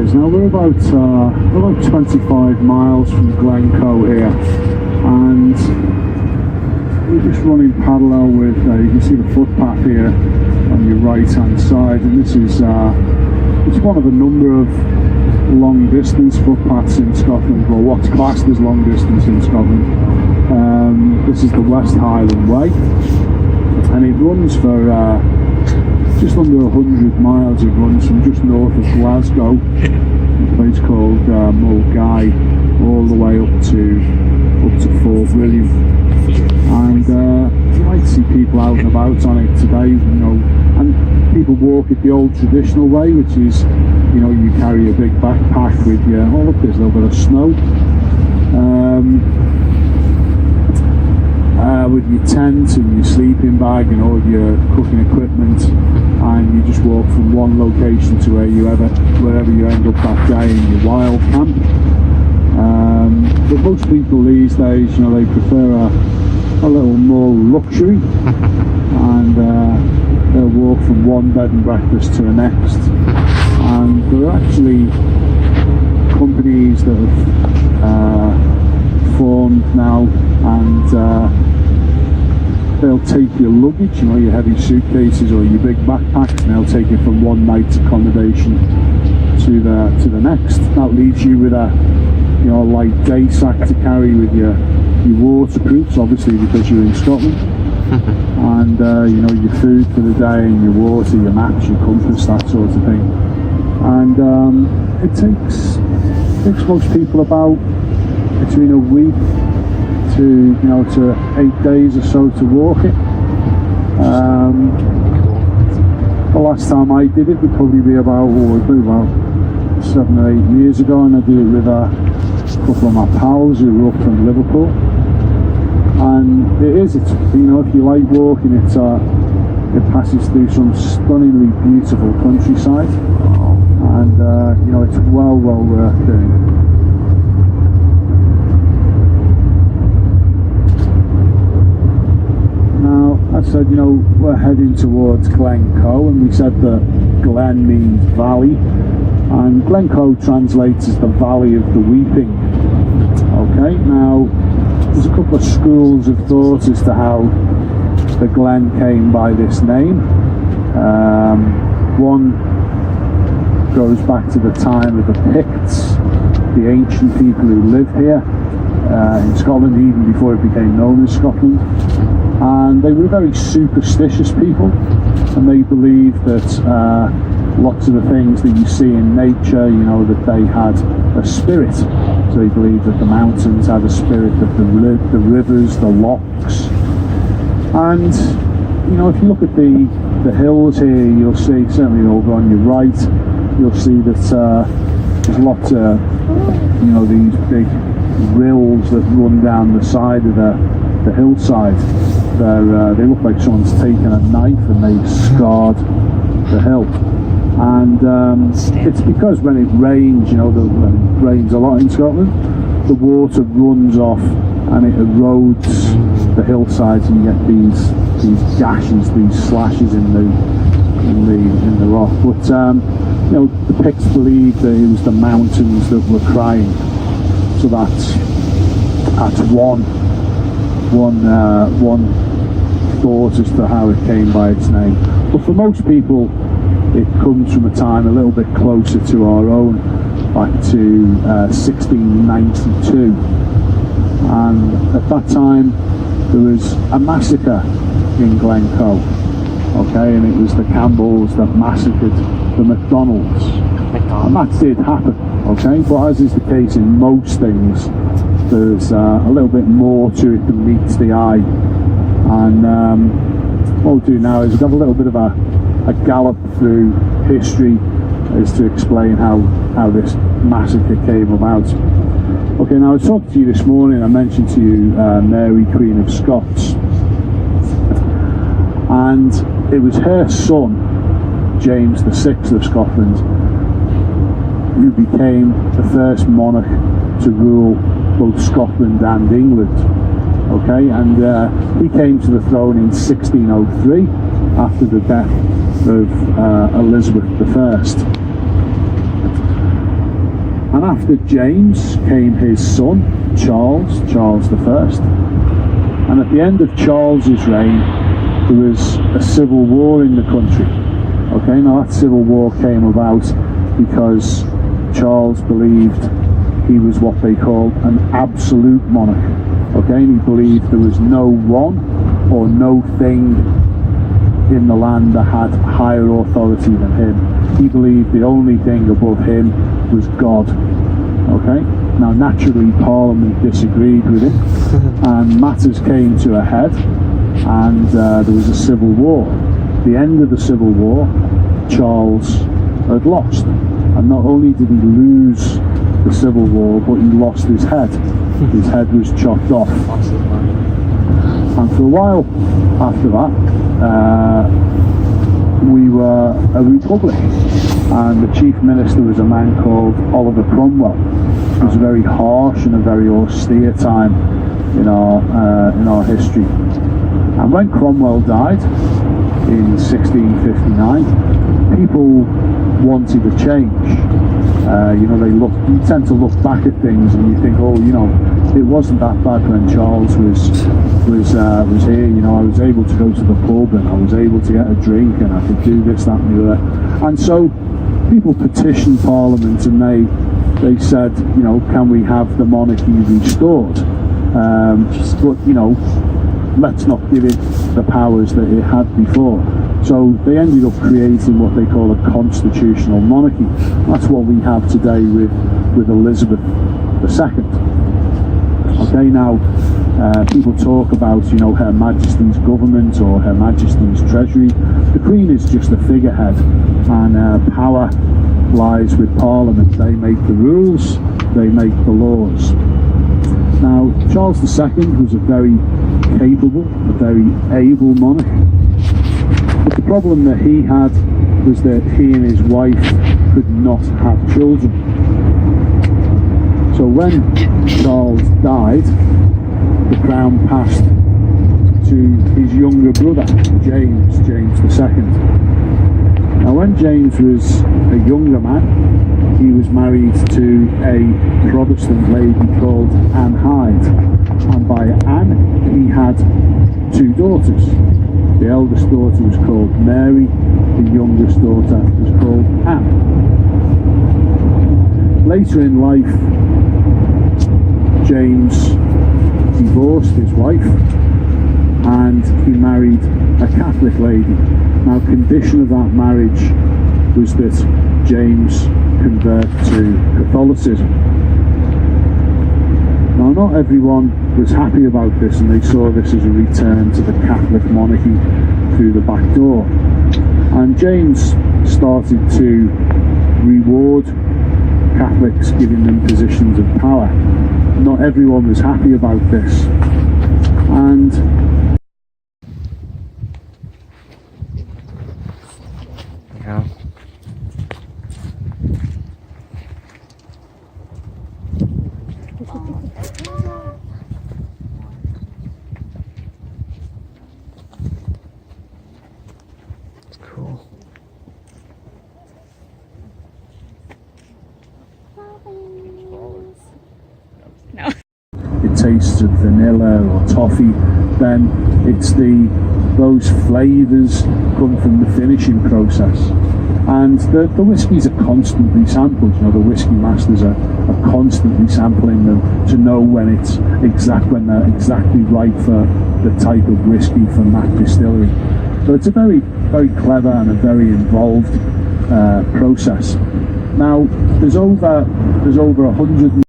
guys. Now we're about 25 miles from Glencoe here, and we're just running parallel with, you can see the footpath here on your right hand side, and this is it's one of a number of long distance footpaths in Scotland, or what's classed as long distance in Scotland. This is the West Highland Way, and it runs for just under 100 miles. It runs from just north of Glasgow, a place called Mulgai, all the way up to Fort William. And you might see people out and about on it today, you know, and people walk it the old traditional way, which is, you know, you carry a big backpack with you. Oh look, there's a little bit of snow. With your tent and your sleeping bag and all your cooking equipment, and you just walk from one location to wherever you end up that day in your wild camp. But most people these days, you know, they prefer a little more luxury, and they'll walk from one bed and breakfast to the next. And there are actually companies that have formed now, and they'll take your luggage, you know, your heavy suitcases or your big backpacks, and they'll take it from one night's accommodation to the next. That leaves you with a, you know, a light day sack to carry with your waterproofs, obviously because you're in Scotland, and you know, your food for the day and your water, your maps, your compass, that sort of thing. And it takes most people about between a week to 8 days or so to walk it. The last time I did it would probably be about 7 or 8 years ago, and I did it with a couple of my pals who were up from Liverpool. And it's you know, if you like walking, it passes through some stunningly beautiful countryside, and you know, it's well worth doing. Now, I said, you know, we're heading towards Glencoe, and we said that Glen means valley, and Glencoe translates as the Valley of the Weeping. Okay, now there's a couple of schools of thought as to how the Glen came by this name. One goes back to the time of the Picts, the ancient people who lived here in Scotland, even before it became known as Scotland. And they were very superstitious people, and they believed that lots of the things that you see in nature, you know, that they had a spirit. So they believed that the mountains had a spirit, that the rivers, the lochs. And you know, if you look at the hills here, you'll see, certainly over on your right, you'll see that there's lots of, you know, these big rills that run down the side of the hillside. They look like someone's taken a knife and they've scarred the hill. And it's because when it rains, you know, it rains a lot in Scotland, the water runs off and it erodes the hillsides, and you get these gashes, these slashes in the rock. But you know, the Picts believed that it was the mountains that were crying. So that's one thought as to how it came by its name. But for most people, it comes from a time a little bit closer to our own, back to 1692. And at that time, there was a massacre in Glencoe. Okay, and it was the Campbells that massacred the MacDonalds. And that did happen. Okay, but as is the case in most things, there's a little bit more to it than meets the eye. And what we'll do now is we'll have a little bit of a gallop through history as to explain how this massacre came about. Okay, now I was talking to you this morning, I mentioned to you Mary, Queen of Scots, and it was her son, James VI of Scotland, who became the first monarch to rule both Scotland and England. Okay, and he came to the throne in 1603 after the death of Elizabeth I. And after James came his son, Charles I. And at the end of Charles's reign, there was a civil war in the country. Okay, now that civil war came about because Charles believed he was what they called an absolute monarch. Okay, and he believed there was no one or no thing in the land that had higher authority than him. He believed the only thing above him was God. Okay, now naturally Parliament disagreed with him and matters came to a head, and there was a civil war. At the end of the civil war, Charles had lost, and not only did he lose the civil war, but he lost his head. His head was chopped off. And for a while after that, we were a republic, and the chief minister was a man called Oliver Cromwell. It was a very harsh and a very austere time in our history. And when Cromwell died in 1659, people wanted a change. You tend to look back at things and you think, oh, it wasn't that bad when Charles was here. I was able to go to the pub and I was able to get a drink and I could do this, that, and the other. And so people petitioned Parliament and they said, can we have the monarchy restored? But let's not give it the powers that it had before. So they ended up creating what they call a constitutional monarchy. That's what we have today with Elizabeth II. Okay, now people talk about Her Majesty's government or Her Majesty's treasury. The Queen is just a figurehead, and power lies with Parliament. They make the rules, they make the laws. Now, Charles II was a very capable, a very able monarch. But the problem that he had was that he and his wife could not have children. So when Charles died, the crown passed to his younger brother, James II. Now when James was a younger man, he was married to a Protestant lady called Anne Hyde. And by Anne, he had two daughters. The eldest daughter was called Mary, the youngest daughter was called Anne. Later in life, James divorced his wife and he married a Catholic lady. Now, condition of that marriage was that James convert to Catholicism. Now, not everyone was happy about this, and they saw this as a return to the Catholic monarchy through the back door. And James started to reward Catholics, giving them positions of power. Not everyone was happy about this. And yeah. It's cool. No. it tastes of vanilla or toffee, then it's those flavours come from the finishing process. And the whiskies are constantly sampled. The whiskey masters are constantly sampling them to know when they're exactly right for the type of whiskey from that distillery. So it's a very, very clever and a very involved process. Now, there's over 100